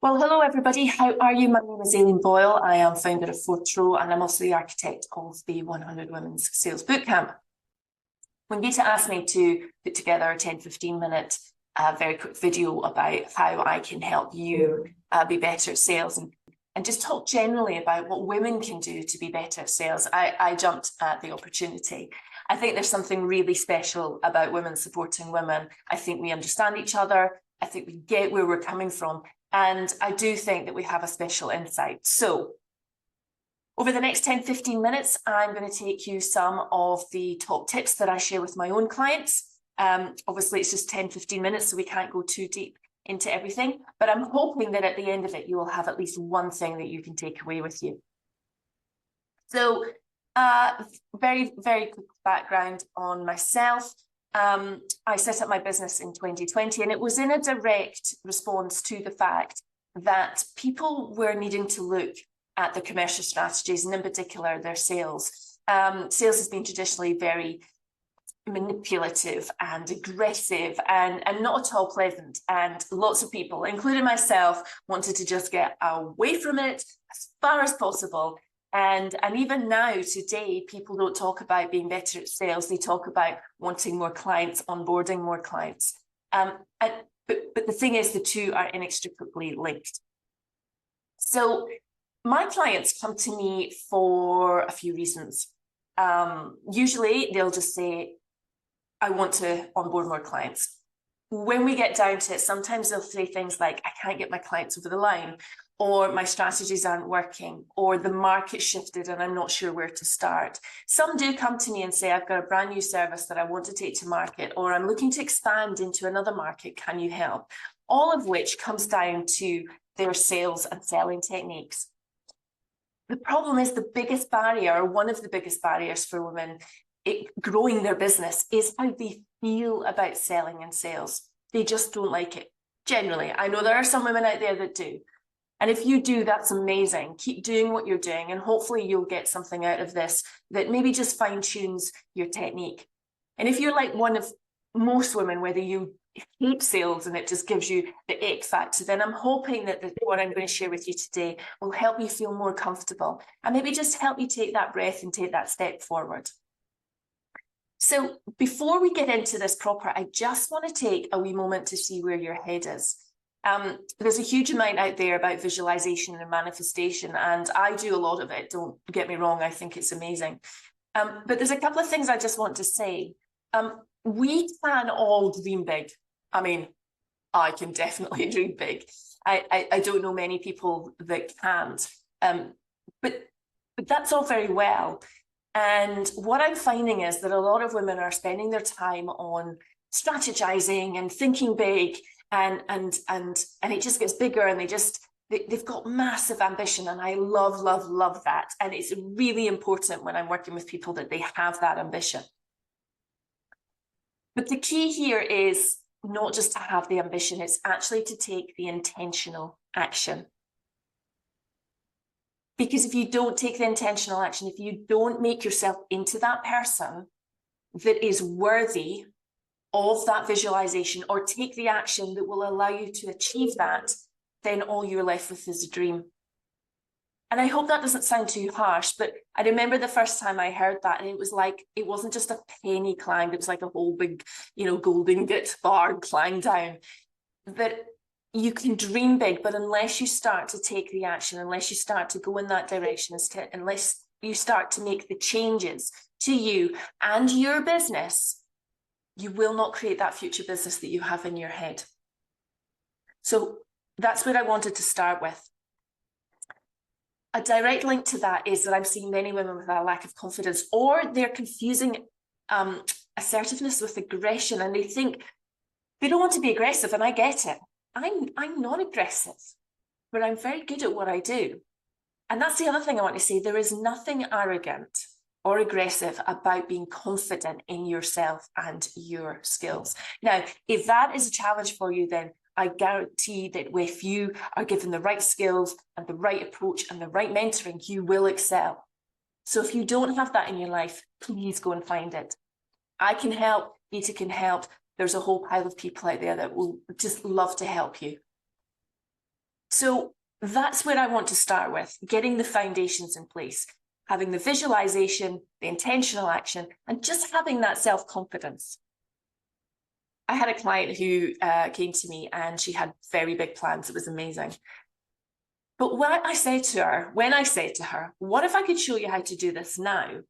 Well, hello everybody. How are you? My name is Aileen Boyle. I am founder of Fourth Row and I'm also the architect of the 100 Women's Sales Bootcamp. When Vita asked me to put together a 10-15 minute very quick video about how I can help you be better at sales and just talk generally about what women can do to be better at sales, I jumped at the opportunity. I think there's something really special about women supporting women. I think we understand each other. I think we get where we're coming from. And I do think that we have a special insight. So over the next 10-15 minutes, I'm going to take you some of the top tips that I share with my own clients. Obviously, it's just 10-15 minutes, so we can't go too deep into everything. But I'm hoping that at the end of it, you will have at least one thing that you can take away with you. So very, very quick background on myself. I set up my business in 2020 and it was in a direct response to the fact that people were needing to look at their commercial strategies and in particular their sales. Sales has been traditionally very manipulative and aggressive and not at all pleasant, and lots of people, including myself, wanted to just get away from it as far as possible. And even now, today, people don't talk about being better at sales. They talk about wanting more clients, onboarding more clients. But the thing is, the two are inextricably linked. So my clients come to me for a few reasons. Usually, they'll just say, I want to onboard more clients. When we get down to it, sometimes they'll say things like, I can't get my clients over the line, or my strategies aren't working, or the market shifted and I'm not sure where to start. Some do come to me and say, I've got a brand new service that I want to take to market, or I'm looking to expand into another market, can you help? All of which comes down to their sales and selling techniques. The problem is the biggest barrier, or one of the biggest barriers for women growing their business, is how they feel about selling and sales. They just don't like it, generally. I know there are some women out there that do. And if you do, that's amazing. Keep doing what you're doing, and hopefully you'll get something out of this that maybe just fine-tunes your technique. And if you're like one of most women, whether you hate sales and it just gives you the ick factor, then I'm hoping that what I'm going to share with you today will help you feel more comfortable and maybe just help you take that breath and take that step forward. So before we get into this proper, I just want to take a wee moment to see where your head is. There's a huge amount out there about visualization and manifestation, and I do a lot of it, don't get me wrong, I think it's amazing. But there's a couple of things I just want to say. We can all dream big. I mean, I can definitely dream big. I don't know many people that can't, but that's all very well. And what I'm finding is that a lot of women are spending their time on strategizing and thinking big, and it just gets bigger, and they've got massive ambition, and I love that. And it's really important when I'm working with people that they have that ambition. But the key here is not just to have the ambition, it's actually to take the intentional action. Because if you don't take the intentional action, if you don't make yourself into that person that is worthy of that visualization, or take the action that will allow you to achieve that, then all you're left with is a dream. And I hope that doesn't sound too harsh, but I remember the first time I heard that, and it was like, it wasn't just a penny climbed, it was like a whole big, gold ingot bar climbed down. That you can dream big, but unless you start to take the action, unless you start to go in that direction, unless you start to make the changes to you and your business, you will not create that future business that you have in your head. So that's what I wanted to start with. A direct link to that is that I'm seeing many women with a lack of confidence, or they're confusing assertiveness with aggression, and they think they don't want to be aggressive, and I get it. I'm not aggressive, but I'm very good at what I do. And that's the other thing I want to say. There is nothing arrogant or aggressive about being confident in yourself and your skills. Now, if that is a challenge for you, then I guarantee that if you are given the right skills and the right approach and the right mentoring, you will excel. So if you don't have that in your life, please go and find it. I can help, Vita can help. There's a whole pile of people out there that will just love to help you. So that's where I want to start with, getting the foundations in place, having the visualization, the intentional action, and just having that self-confidence. I had a client who came to me and she had very big plans. It was amazing. But when I said to her, what if I could show you how to do this now?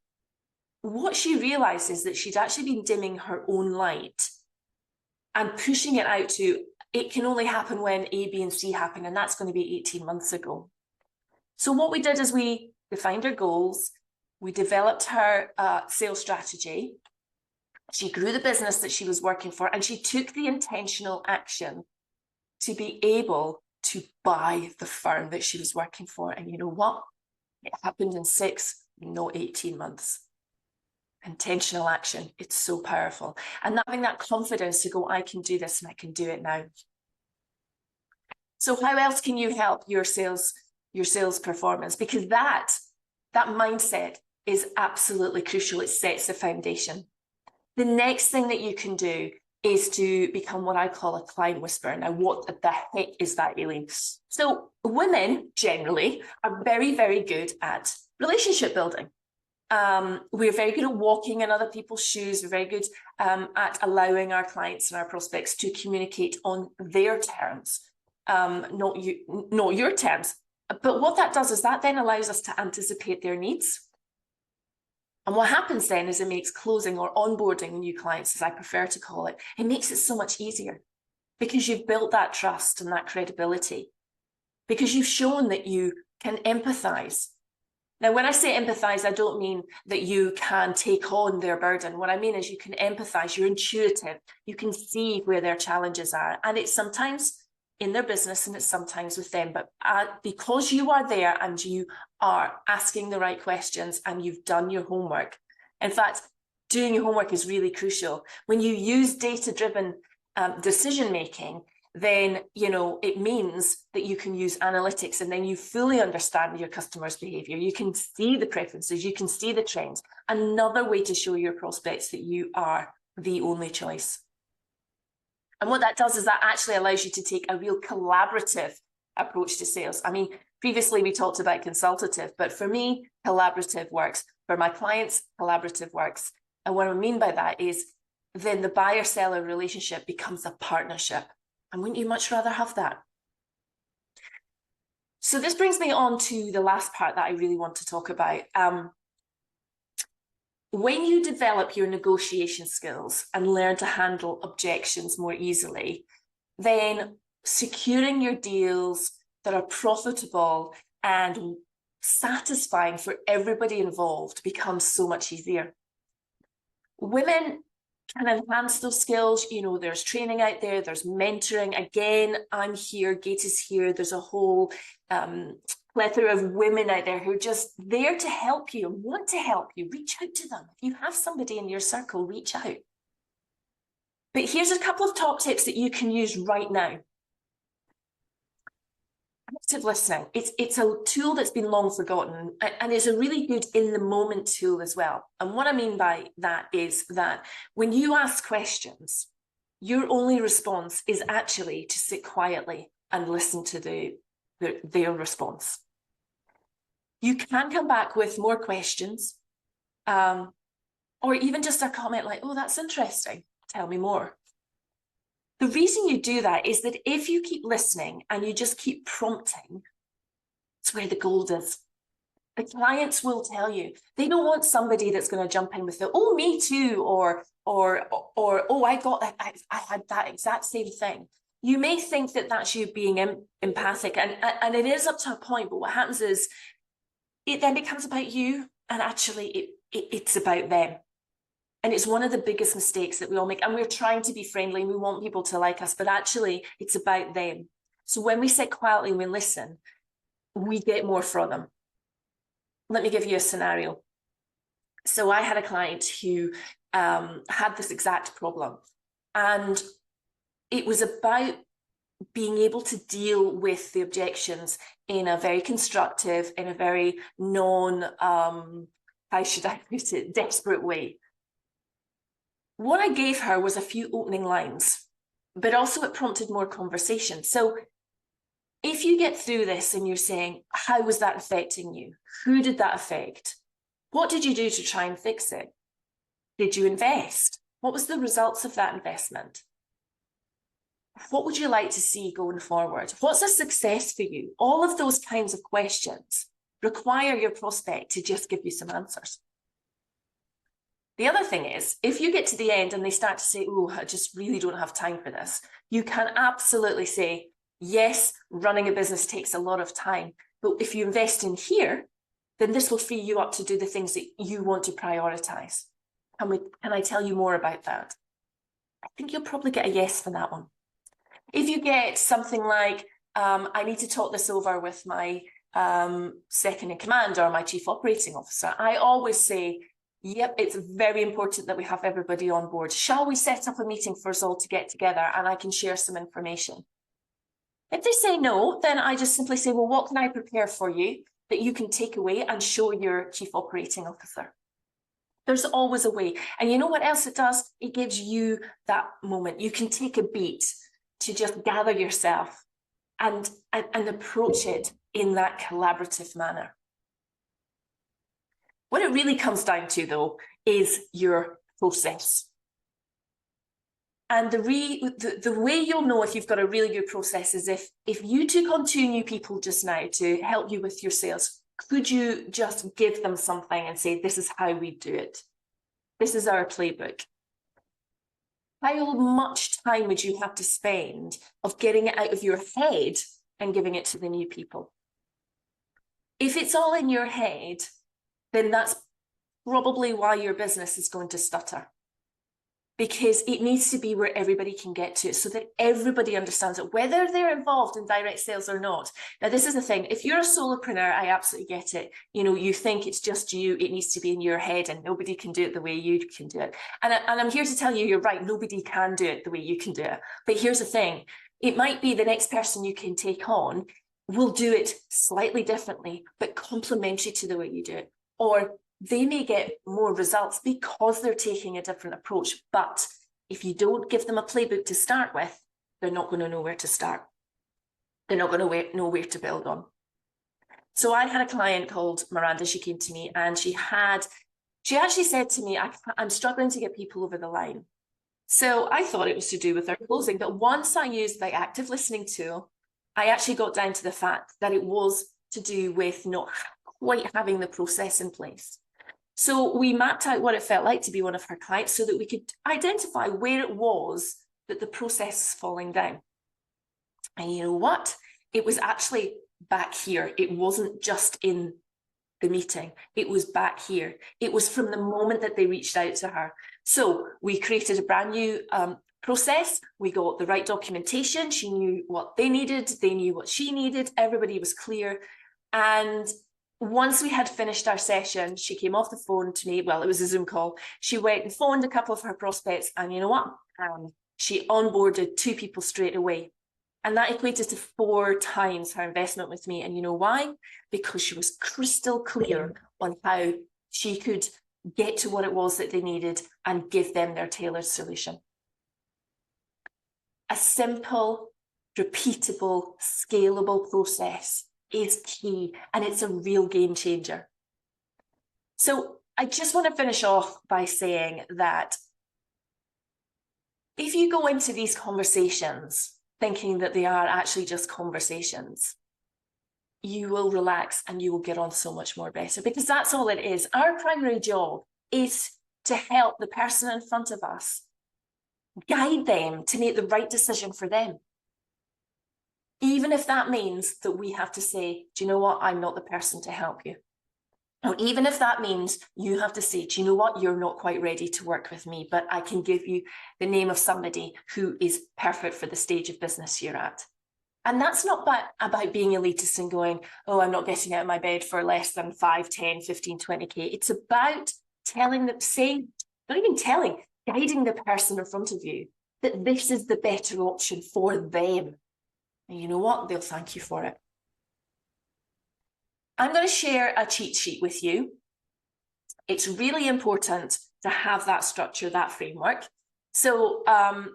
What she realized is that she'd actually been dimming her own light and pushing it out to, it can only happen when A, B, and C happen, and that's going to be 18 months ago. So what we did is we defined her goals, we developed her sales strategy, she grew the business that she was working for, and she took the intentional action to be able to buy the firm that she was working for. And you know what? It happened in 6, not 18 months. Intentional action, it's so powerful. And having that confidence to go, I can do this and I can do it now. So how else can you help your sales performance? Because that mindset is absolutely crucial. It sets the foundation. The next thing that you can do is to become what I call a client whisperer. Now, what the heck is that, Aileen? So women generally are very, very good at relationship building. We're very good at walking in other people's shoes. We're very good at allowing our clients and our prospects to communicate on their terms, not your terms. But what that does is that then allows us to anticipate their needs. And what happens then is it makes closing or onboarding new clients, as I prefer to call it, it makes it so much easier because you've built that trust and that credibility, because you've shown that you can empathize. Now, when I say empathize, I don't mean that you can take on their burden. What I mean is you can empathize, you're intuitive, you can see where their challenges are. And it's sometimes in their business and it's sometimes with them. But because you are there and you are asking the right questions and you've done your homework. In fact, doing your homework is really crucial. When you use data-driven decision-making, then, you know, it means that you can use analytics and then you fully understand your customer's behavior. You can see the preferences, you can see the trends. Another way to show your prospects that you are the only choice. And what that does is that actually allows you to take a real collaborative approach to sales. I mean, previously we talked about consultative, but for me, collaborative works. For my clients, collaborative works. And what I mean by that is then the buyer-seller relationship becomes a partnership. And wouldn't you much rather have that? So this brings me on to the last part that I really want to talk about. When you develop your negotiation skills and learn to handle objections more easily, then securing your deals that are profitable and satisfying for everybody involved becomes so much easier. Women can enhance those skills. You know, there's training out there, there's mentoring. Again, I'm here, Gate is here. There's a whole plethora of women out there who are just there to help you and want to help you. Reach out to them. If you have somebody in your circle, reach out. But here's a couple of top tips that you can use right now. Active listening. It's a tool that's been long forgotten and is a really good in the moment tool as well. And what I mean by that is that when you ask questions, your only response is actually to sit quietly and listen to their response. You can come back with more questions, or even just a comment like, oh, that's interesting, tell me more. The reason you do that is that if you keep listening and you just keep prompting, it's where the gold is. The clients will tell you. They don't want somebody that's going to jump in with the, oh, me too, or oh, I got that, I had that exact same thing. You may think that that's you being empathic, and it is up to a point, but what happens is it then becomes about you, and actually it's about them. And it's one of the biggest mistakes that we all make. And we're trying to be friendly and we want people to like us, but actually it's about them. So when we sit quietly and we listen, we get more from them. Let me give you a scenario. So I had a client who had this exact problem, and it was about being able to deal with the objections in a very constructive, in a very how should I put it, desperate way. What I gave her was a few opening lines, but also it prompted more conversation. So if you get through this and you're saying, how was that affecting you? Who did that affect? What did you do to try and fix it? Did you invest? What was the results of that investment? What would you like to see going forward? What's a success for you? All of those kinds of questions require your prospect to just give you some answers. The other thing is, if you get to the end and they start to say, oh, I just really don't have time for this, you can absolutely say, yes, running a business takes a lot of time, but if you invest in here, then this will free you up to do the things that you want to prioritize. Can I tell you more about that? I think you'll probably get a yes for that one. If you get something like, I need to talk this over with my second in command or my chief operating officer, I always say, yep, it's very important that we have everybody on board. Shall we set up a meeting for us all to get together and I can share some information? If they say no, then I just simply say, well, what can I prepare for you that you can take away and show your chief operating officer? There's always a way. And you know what else it does? It gives you that moment. You can take a beat to just gather yourself and approach it in that collaborative manner. What it really comes down to, though, is your process. And the way you'll know if you've got a really good process is if you took on 2 new people just now to help you with your sales, could you just give them something and say, this is how we do it? This is our playbook. How much time would you have to spend of getting it out of your head and giving it to the new people? If it's all in your head, then that's probably why your business is going to stutter. Because it needs to be where everybody can get to so that everybody understands it, whether they're involved in direct sales or not. Now, this is the thing. If you're a solopreneur, I absolutely get it. You know, you think it's just you, it needs to be in your head and nobody can do it the way you can do it. And I'm here to tell you, you're right, nobody can do it the way you can do it. But here's the thing. It might be the next person you can take on will do it slightly differently, but complementary to the way you do it. Or they may get more results because they're taking a different approach. But if you don't give them a playbook to start with, they're not going to know where to start. They're not going to know where to build on. So I had a client called Miranda. She came to me and she actually said to me, I'm struggling to get people over the line. So I thought it was to do with their closing. But once I used the active listening tool, I actually got down to the fact that it was to do with not quite having the process in place. So we mapped out what it felt like to be one of her clients so that we could identify where it was that the process was falling down. And you know what? It was actually back here. It wasn't just in the meeting. It was back here. It was from the moment that they reached out to her. So we created a brand new process. We got the right documentation. She knew what they needed. They knew what she needed. Everybody was clear. And once we had finished our session, she came off the phone to me. Well, it was a Zoom call. She went and phoned a couple of her prospects, and you know what? She onboarded 2 people straight away. And that equated to 4 times her investment with me. And you know why? Because she was crystal clear on how she could get to what it was that they needed and give them their tailored solution. A simple, repeatable, scalable process is key, and it's a real game changer. So I just want to finish off by saying that if you go into these conversations thinking that they are actually just conversations, you will relax and you will get on so much more better, because that's all it is. Our primary job is to help the person in front of us, guide them to make the right decision for them. Even if that means that we have to say, do you know what? I'm not the person to help you. Or even if that means you have to say, do you know what? You're not quite ready to work with me, but I can give you the name of somebody who is perfect for the stage of business you're at. And that's not about being elitist and going, oh, I'm not getting out of my bed for less than 5, 10, 15, 20K. It's about telling them, not even telling, guiding the person in front of you that this is the better option for them. And you know what? They'll thank you for it. I'm going to share a cheat sheet with you. It's really important to have that structure, that framework. So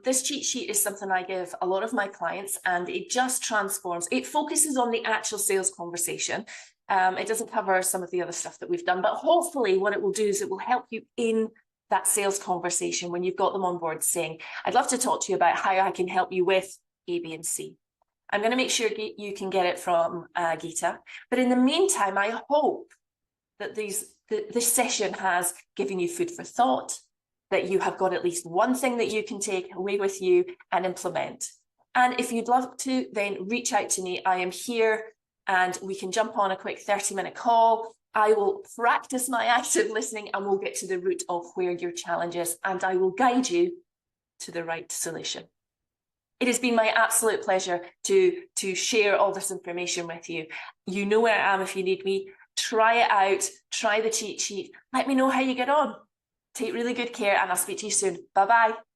this cheat sheet is something I give a lot of my clients, and it just transforms. It focuses on the actual sales conversation. It doesn't cover some of the other stuff that we've done, but hopefully what it will do is it will help you in that sales conversation when you've got them on board saying, I'd love to talk to you about how I can help you with A, B, and C. I'm going to make sure you can get it from Geeta. But in the meantime, I hope that this session has given you food for thought, that you have got at least one thing that you can take away with you and implement. And if you'd love to, then reach out to me. I am here and we can jump on a quick 30-minute call. I will practice my active listening and we'll get to the root of where your challenge is, and I will guide you to the right solution. It has been my absolute pleasure to share all this information with you. You know where I am if you need me. Try it out, try the cheat sheet. Let me know how you get on. Take really good care and I'll speak to you soon. Bye-bye.